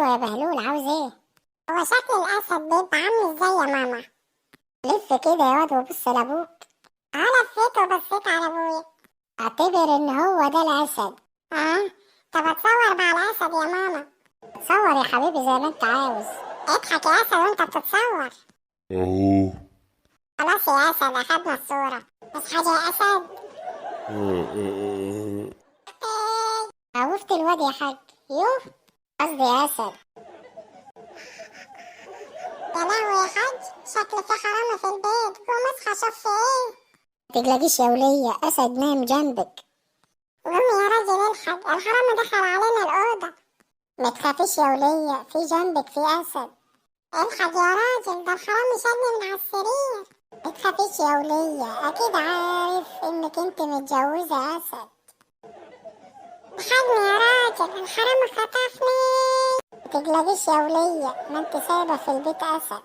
ايوه يا بهلول، عاوز ايه؟ هو شكل الاسد بيبقى عامل ازاي يا ماما؟ لف كده يا واد وبص لابوك. لفيت وبصيت على ابويا. اعتبر ان هو ده الاسد. اه. طب اتصور مع الاسد يا ماما؟ تصور يا حبيبي زي ما انت عاوز. اضحك يا اسد وانت بتتصور. اهو. خلاص يا اسد، اخدنا الصورة. بس حاجة يا اسد. خوفت الواد يا حاج. يوه. قصدي يا اسد. يا لهوي يا حاج، شكل في حرامي في البيت. قوم اصحى شوف في ايه. متقلقيش يا ولية، اسد نايم جنبك. قوم يا راجل الحق، الحرامي دخل علينا الأوضة. متخافيش يا ولية، في جنبك في أسد. الحق يا راجل، ده الحرامي شالني من على السرير. متخافيش يا ولية، أكيد عارف إنك انت متجوزة أسد. الحقني يا راجل، الحرامي خطفني. متقلقيش يا ولية، ما انت سايبة في البيت أسد.